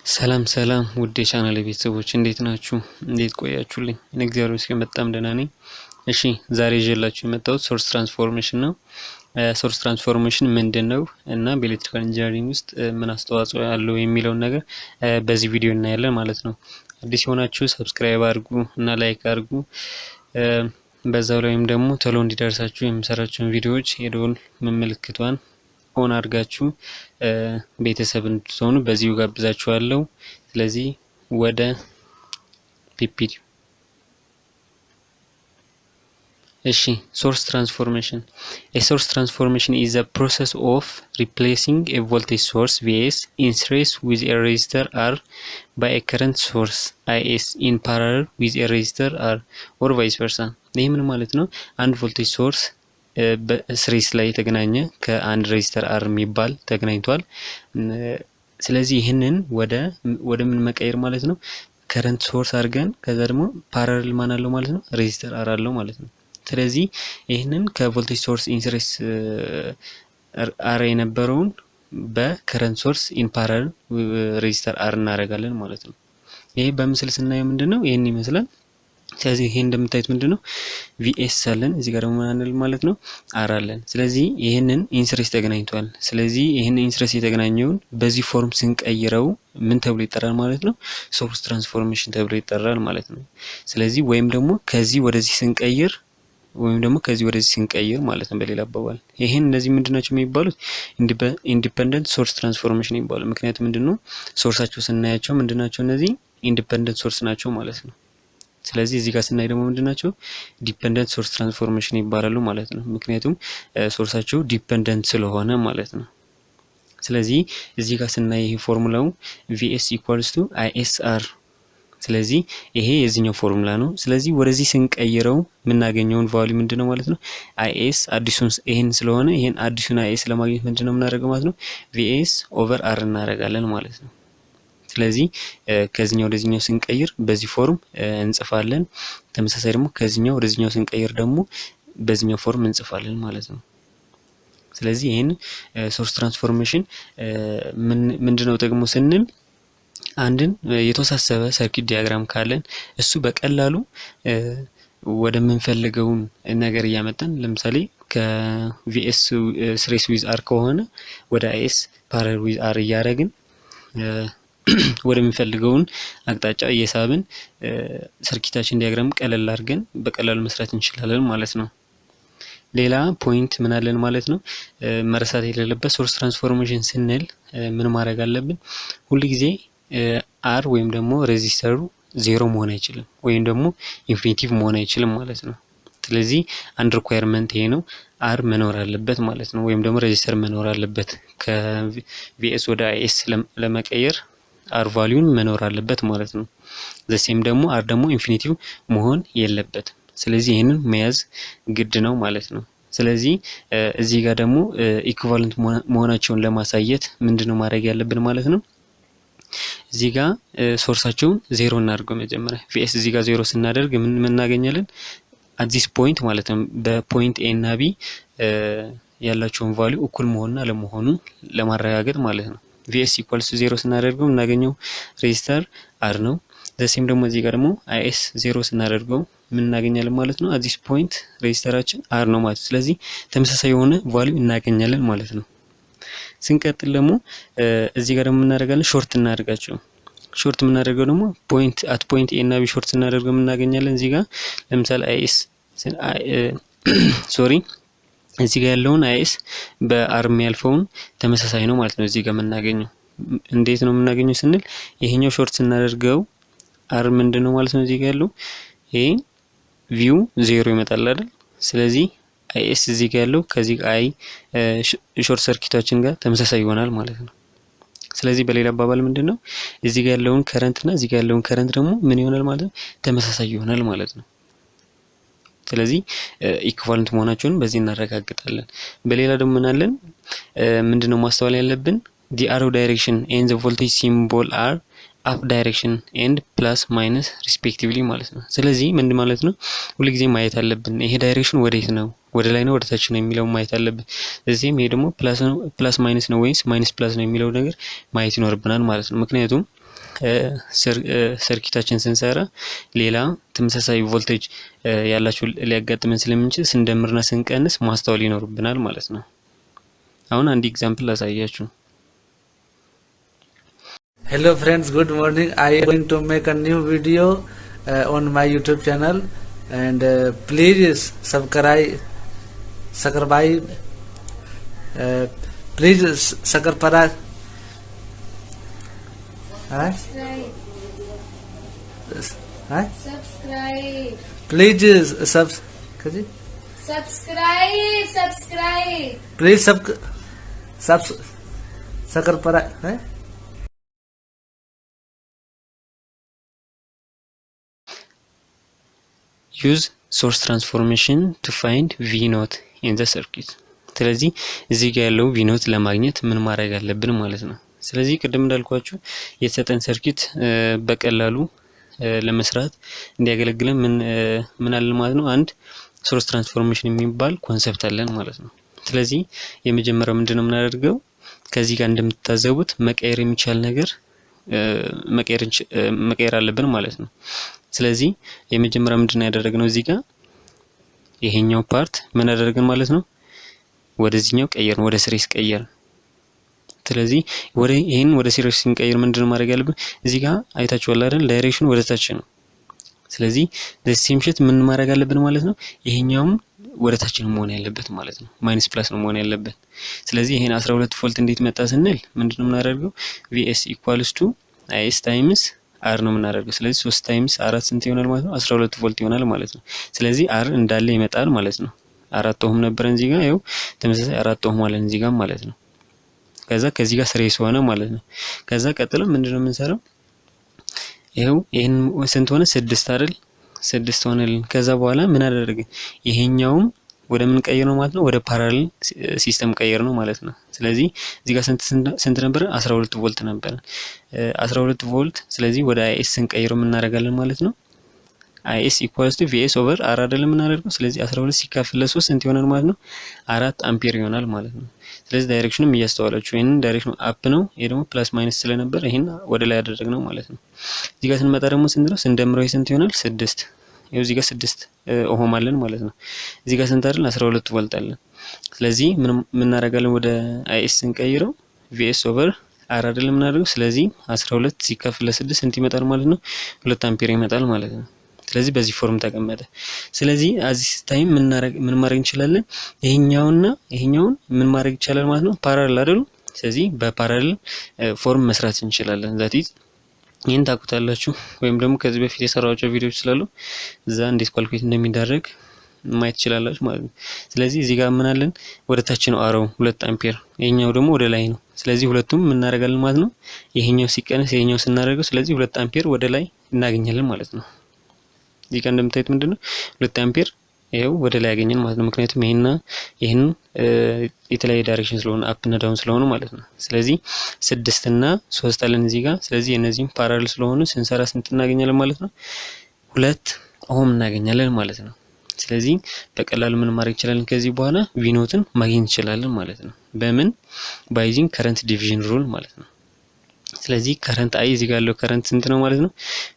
ሰላም ውድ የቻናሌ ቤተሰቦች እንዴት ናችሁ? እንዴት ቆያችሁልኝ? እኔ እግዚአብሔር ይመስገን በጣም ደህና ነኝ። እሺ ዛሬ ይዤላችሁ የመጣሁት ሶርስ ትራንስፎርሜሽን ነው። ሶርስ ትራንስፎርሜሽን ምንድነው እና በኤሌክትሪካል ኢንጂነሪንግ ውስጥ ምን አስተዋጽኦ ያለው የሚለውን ነገር በዚህ ቪዲዮ እናያለን ማለት ነው። አዲስ የሆናችሁ ሰብስክራይብ አድርጉ እና ላይክ አድርጉ። በዛው ላይም ደግሞ ቶሎ እንዲደርሳችሁ የምሰራቸውን ቪዲዮዎች የደወል ምልክቷን ኦን አድርጋችሁ ቤተሰብ እንድትሆኑ በዚሁ ጋብዛችኋለሁ። ስለዚህ ወደ ፒፒቲ እሺ source transformation. A source transformation is a process of replacing a voltage source Vs in series with a resistor R by a current source Is in parallel with a resistor R or vice versa. ይህ ምን ማለት ነው? አንድ ቮልቴጅ ሶርስ በስሪስ ላይ ተገናኘ ከአንድ ሬዚስተር አር የሚባል ተገናኝቷል። ስለዚህ ይህንን ወደ ምን መቀየር ማለት ነው? ከረንት ሶርስ አድርገን ከዛ ደግሞ ፓራለል ማን አለው ማለት ነው? ሬዚስተር አር አለው ማለት ነው። ስለዚህ ይህንን ከቮልቴጅ ሶርስ ኢንስሬስ አር የነበረውን በከረንት ሶርስ ኢን ፓራለል ሬዚስተር አር እናደርጋለን ማለት ነው። ይሄ በምስል ስናየው ምንድነው ይሄን ይመስላል። ስለዚህ ይሄ እንደምታዩት ምንድነው ቪኤስ አለን፣ እዚህ ጋር ደግሞ ማንል ማለት ነው አር አለን። ስለዚህ ይሄንን ኢንስሬስ ተገናኝቷል። ስለዚህ ይሄንን ኢንስሬስ የተገናኘውን በዚህ ፎርም ስንቀይረው ምን ተብሎ ይጠራል ማለት ነው? ሶርስ ትራንስፎርሜሽን ተብሎ ይጠራል ማለት ነው። ስለዚህ ወይም ደግሞ ከዚህ ወደዚህ ስንቀይር ማለት ነው በሌላ አባባል ይሄን እነዚህ ምንድናቸው የሚባሉት? ኢንዲፔንደንት ሶርስ ትራንስፎርሜሽን ይባላሉ። ምክንያቱም ምንድነው ሶርሳቸው ስናያቸው ምንድናቸው እነዚህ ኢንዲፔንደንት ሶርስ ናቸው ማለት ነው። ስለዚህ እዚህ ጋር ስናይ ደግሞ ምንድናቸው ዲፔንደንት ሶርስ ትራንስፎርሜሽን ይባላሉ ማለት ነው። ምክንያቱም ሶርሳቸው ዲፔንደንት ስለሆነ ማለት ነው። ስለዚህ እዚህ ጋር ስናይ ይሄ ፎርሙላው VS = ISR። ስለዚህ ይሄ የዚህኛው ፎርሙላ ነው። ስለዚህ ወደዚህ ስንቀይረው የምናገኘውን ቫልዩ ምንድነው ማለት ነው? IS አዲሱን ይሄን ስለሆነ ይሄን አዲሱን IS ለማግኘት ምንድነው የምናደርገው ማለት ነው? VS/R እናደርጋለን ማለት ነው። ስለዚህ ከዚህኛው ወደዚህኛው ስንቀይር በዚህ ፎርም እንጽፋለን። ተመሳሳይ ደግሞ ከዚህኛው ወደዚህኛው ስንቀይር ደግሞ በዚህኛው ፎርም እንጽፋለን ማለት ነው። ስለዚህ ይሄን ሶርስ ትራንስፎርሜሽን ምንድነው ጥቅሙ ስንል አንድን የተወሳሰበ ሰርኪት ዲያግራም ካለን እሱ በቀላሉ ወደ ምንፈልገው ነገር እያመጣን ለምሳሌ ከVS series with R ከሆነ ወደ IS parallel with R እያደረግን ወደ ምንፈልገውን አቅጣጫ እየሳብን ሰርኪታችን ዲያግራም ቀለል አድርገን በቀላሉ መስራት እንችላለን ማለት ነው። ሌላ ፖይንት ምን አለን ማለት ነው? መረሳት የሌለበት ሶርስ ትራንስፎርሜሽን ስንል ምን ማድረግ አለብን? ሁሉ ጊዜ አር ወይም ደግሞ ሬዚስተሩ ዜሮ መሆን አይችልም ወይም ደግሞ ኢንፊኒቲቭ መሆን አይችልም ማለት ነው። ስለዚህ አንድ ሪኳየርመንት ይሄ ነው፣ አር መኖር አለበት ማለት ነው። ወይም ደግሞ ሬዚስተር መኖር አለበት ከቪኤስ ወደ አይኤስ ለመቀየር አር ቫልዩን መኖር አለበት ማለት ነው። ዘሴም ደግሞ አር ደግሞ ኢንፊኒቲቭ መሆን የለበትም። ስለዚህ ይሄንን መያዝ ግድ ነው ማለት ነው። ስለዚህ እዚህ ጋር ደግሞ ኢኩቫለንት መሆናቸውን ለማሳየት ምንድነው ማድረግ ያለብን ማለት ነው? እዚህ ጋር ሶርሳቸውን ዜሮ እናድርገው መጀመሪያ። ቪኤስ እዚህ ጋር ዜሮ ስናደርግ ምን እናገኛለን? at this point ማለት ነው በፖይንት ኤ እና ቢ ያላቸውን ቫልዩ እኩል መሆንና ለመሆኑ ለማረጋገጥ ማለት ነው። VS = 0 ስናደርገው እናገኘው ሬዚስተር R ነው። ዘሴም ደግሞ እዚህ ጋር ደግሞ IS 0 ስናደርገው ምን እናገኛለን ማለት ነው? at this point ሬዚስተራችን R ነው ማለት ነው። ስለዚህ ተመሳሳይ የሆነ ቫልዩ እናገኛለን ማለት ነው። ስንቀጥል ደግሞ እዚህ ጋር ደግሞ እናደርጋለን ሾርት እናደርጋቸው። ሾርት የምናደርገው ደግሞ ፖይንት ኤ እና ቢ ሾርት ስናደርገው ምን እናገኛለን? እዚህ ጋር ለምሳሌ IS እዚህ ጋር ያለውን አይስ በአር የሚያልፈውን ተመሳሳይ ነው ማለት ነው። እዚህ ጋር የምናገኘው እንዴት ነው የምናገኘው ስንል ይሄኛው ሾርት ስናደርገው አር ምንድነው ማለት ነው? እዚህ ጋር ያለው ይሄ ቪው ዜሮ ይመጣል አይደል? ስለዚህ አይኤስ እዚህ ጋር ያለው ከዚህ አይ ሾርት ሰርኪታችን ጋር ተመሳሳይ ይሆናል ማለት ነው። ስለዚህ በሌላ አባባል ምንድነው እዚህ ጋር ያለውን ከረንት እና እዚህ ጋር ያለውን ከረንት ደግሞ ምን ይሆናል ማለት ነው? ተመሳሳይ ይሆናል ማለት ነው። ስለዚህ ኢኩቫለንት መሆናቸውን በዚህ እናረጋግጣለን። በሌላ ደግሞ ምንድነው ማስተዋል ያለብን? the arrow direction and the voltage symbol are up direction and plus minus respectively ማለት ነው። ስለዚህ ምን ማለት ነው? ሁሉ ጊዜ ማየት አለብን ይሄ ዳይሬክሽን ወዴት ነው፣ ወደ ላይ ነው ወደ ታች ነው የሚለው ማየት አለብን። እዚህም ይሄ ደግሞ ፕላስ ማይነስ ነው ወይስ ማይነስ ፕላስ ነው የሚለው ነገር ማየት ይኖርብናል ማለት ነው። ምክንያቱም ሰርኪታችን ስንሰራ ሌላ ተመሳሳይ ቮልቴጅ ያላችሁ ሊያጋጥመን ስለምንችል ስንደምርና ስንቀንስ ማስተዋል ይኖርብናል ማለት ነው። አሁን አንድ ኤግዛምፕል ላሳያችሁ። Hello friends, good morning. I am going to make a new video on my YouTube channel, and please subscribe please subscribe. Subscribe. Please subscribe. Please subscribe. use source transformation to find V naught in the circuit። ስለዚህ እዚህ ጋር ያለው V naught ለማግኘት ምን ማድረግ አለብን ማለት ነው። ስለዚህ ቅድም እንዳልኳችሁ የተሰጠን ሰርኪት በቀላሉ ለመስራት እንዲያገለግለን ምን አለ ማለት ነው፣ አንድ ሶርስ ትራንስፎርሜሽን የሚባል ኮንሰፕት አለን ማለት ነው። ስለዚህ የመጀመሪያው ምንድነው የምናደርገው፣ ከዚህ ጋር እንደምትታዘቡት መቀየር የሚቻል ነገር መቀየር አለብን ማለት ነው። ስለዚህ የመጀመሪያው ምንድነው ያደረግነው፣ እዚህ ጋር ይሄኛው ፓርት ምን አደረግን ማለት ነው፣ ወደዚህኛው ቀየርን፣ ወደ ሲሪስ ቀየርን። ስለዚህ ይሄን ወደ ሲሪስ ስንቀይር ምንድነው ማድረግ ያለብን፣ እዚህ ጋር አይታችኋል አይደል፣ ዳይሬክሽኑ ወደ ታች ነው። ስለዚህ ለዚህም ሽት ምን ማድረግ አለብን ማለት ነው፣ ይሄኛውም ወደ ታች ነው መሆን ያለበት ማለት ነው፣ ማይነስ ፕላስ ነው መሆን ያለበት። ስለዚህ ይሄን 12 ቮልት እንዴት መጣ ስንል ምንድነው የምናደርገው፣ VS = IS ታይምስ R ነው የምናደርገው። ስለዚህ 3 ታይምስ 4 ስንት ይሆናል ማለት ነው፣ 12 ቮልት ይሆናል ማለት ነው። ስለዚህ R እንዳለ ይመጣል ማለት ነው። 4 ኦህም ነበረን እዚህ ጋር፣ ይኸው ተመሳሳይ 4 ኦህም አለን እዚህ ጋር ማለት ነው። ከዛ ከዚህ ጋር ስሬስ ሆነ ማለት ነው። ከዛ ቀጥሎ ምንድነው የምንሰራው፣ ይኸው ይሄን ስንት ሆነ፣ 6 አይደል፣ 6 ሆነልን። ከዛ በኋላ ምን አደረግን፣ ይሄኛውም ወደ ምን ቀየር ነው ማለት ነው፣ ወደ ፓራለል ሲስተም ቀየር ነው ማለት ነው። ስለዚህ እዚህ ጋር ስንት ነበር፣ 12 ቮልት ነበር፣ 12 ቮልት። ስለዚህ ወደ IS ስንቀይረው ምን እናደርጋለን ማለት ነው፣ IS = VS / R አይደለም የምናደርገው። ስለዚህ 12 ሲካፈል ለ3 ስንት ይሆናል ማለት ነው፣ 4 አምፒር ይሆናል ማለት ነው። ስለዚህ ዳይሬክሽኑም እያስተዋላችሁ ይሄን ዳይሬክሽኑ አፕ ነው፣ ይሄ ደግሞ ፕላስ ማይነስ ስለነበር ይሄን ወደ ላይ ያደረግነው ማለት ነው። እዚህ ጋር ስንመጣ ደግሞ ስንት ነው፣ ስንደምረው ስንት ይሆናል፣ 6። ይሄው እዚህ ጋር 6 ኦህም አለን ማለት ነው። እዚህ ጋር ስንት አይደል፣ 12 ቮልት አለን። ስለዚህ ምን እናደርጋለን፣ ወደ IS ስንቀይረው VS / R አይደለም የምናደርገው። ስለዚህ 12 ሲካፈል ለ6 ስንት ይመጣል ማለት ነው፣ 2 አምፒር ይመጣል ማለት ነው። ስለዚህ በዚህ ፎርም ተቀመጠ። ስለዚህ አዚስ ታይም ምን ማድረግ እንችላለን፣ ይሄኛውና ይሄኛውን ምን ማድረግ ይቻላል ማለት ነው፣ ፓራለል አይደሉ። ስለዚህ በፓራለል ፎርም መስራት እንችላለን። ዛት ኢዝ ይሄን ታውቁታላችሁ፣ ወይም ደግሞ ከዚህ በፊት የሰራኋቸው ቪዲዮዎች ስላሉ እዛ እንዴት ኳልኩሌት እንደሚደረግ ማየት ትችላላችሁ ማለት ነው። ስለዚህ እዚህ ጋር ምን አለን፣ ወደ ታች ነው አረው 2 አምፒር፣ ይሄኛው ደግሞ ወደ ላይ ነው። ስለዚህ ሁለቱም ምን እናደርጋለን ማለት ነው፣ ይሄኛው ሲቀነስ ይሄኛው ስናደርገው፣ ስለዚህ 2 አምፒር ወደ ላይ እናገኛለን ማለት ነው። እዚህ ጋር እንደምታዩት ምንድነው 2 አምፒር ይሄው ወደ ላይ ያገኘን ማለት ነው። ምክንያቱም ይሄን የተለያየ ዳይሬክሽን ስለሆነ አፕ እና ዳውን ስለሆነ ማለት ነው። ስለዚህ 6 እና 3 አለን እዚህ ጋር። ስለዚህ እነዚህም ፓራለል ስለሆኑ ስንሰራ ስንት እናገኛለን ማለት ነው፣ 2 ኦህም እናገኛለን ማለት ነው። ስለዚህ በቀላሉ ምን ማድረግ ይችላል፣ ከዚህ በኋላ V ኖትን ማግኘት እንችላለን ማለት ነው። በምን ባይዚንግ ከረንት ዲቪዥን ሩል ማለት ነው። ስለዚህ ከረንት አይ እዚህ ጋር ያለው ከረንት ስንት ነው ማለት ነው፣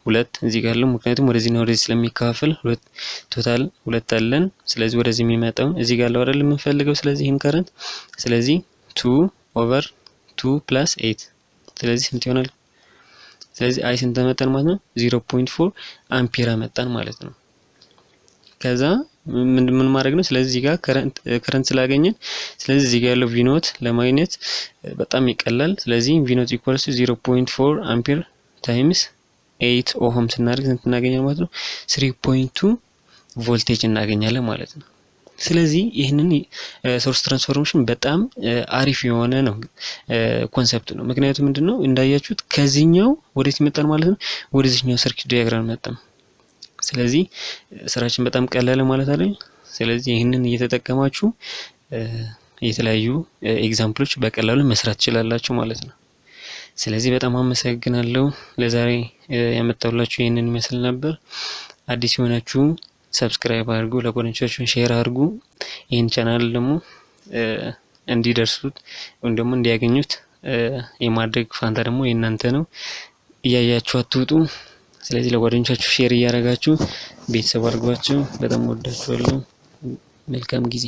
2 እዚህ ጋር ያለው፣ ምክንያቱም ወደዚህ ነው ወደዚህ ስለሚካፈል 2 ቶታል 2 አለን። ስለዚህ ወደዚህ የሚመጣው እዚህ ጋር ያለው አይደል የምንፈልገው። ስለዚህ ይሄን ከረንት ስለዚህ 2/2 + 8 ስለዚህ ስንት ይሆናል፣ ስለዚህ አይ ስንት መጣን ማለት ነው፣ 0.4 አምፒር መጣን ማለት ነው። ከዛ ምን ማድረግ ነው፣ ስለዚህ እዚህ ጋር ከረንት ስላገኘን ስለዚህ እዚህ ጋር ያለው V ኖት ለማግኘት በጣም ይቀላል። ስለዚህ V ኖት = 0.4 አምፒር ታይምስ 8 ኦህም ስናደርግ ስንት እናገኛለን ማለት ነው፣ 3.2 ቮልቴጅ እናገኛለን ማለት ነው። ስለዚህ ይህንን ሶርስ ትራንስፎርሜሽን በጣም አሪፍ የሆነ ነው ኮንሰፕት ነው። ምክንያቱም ምንድነው እንዳያችሁት ከዚህኛው ወዴት ይመጣል ማለት ነው፣ ወደዚህኛው ሰርኪት ዲያግራም መጣም። ስለዚህ ስራችን በጣም ቀላል ማለት አይደል። ስለዚህ ይህንን እየተጠቀማችሁ የተለያዩ ኤግዛምፕሎች በቀላሉ መስራት ትችላላችሁ ማለት ነው። ስለዚህ በጣም አመሰግናለሁ። ለዛሬ ያመጣሁላችሁ ይህንን ይመስል ነበር። አዲስ የሆናችሁ ሰብስክራይብ አድርጉ፣ ለጓደኞቻችሁ ሼር አድርጉ። ይህን ቻናል ደግሞ እንዲደርሱት ወይም ደግሞ እንዲያገኙት የማድረግ ፋንታ ደግሞ የእናንተ ነው። እያያችሁ አትውጡ። ስለዚህ ለጓደኞቻችሁ ሼር እያደረጋችሁ ቤተሰብ አድርጓችሁ። በጣም ወዳችኋለሁ። መልካም ጊዜ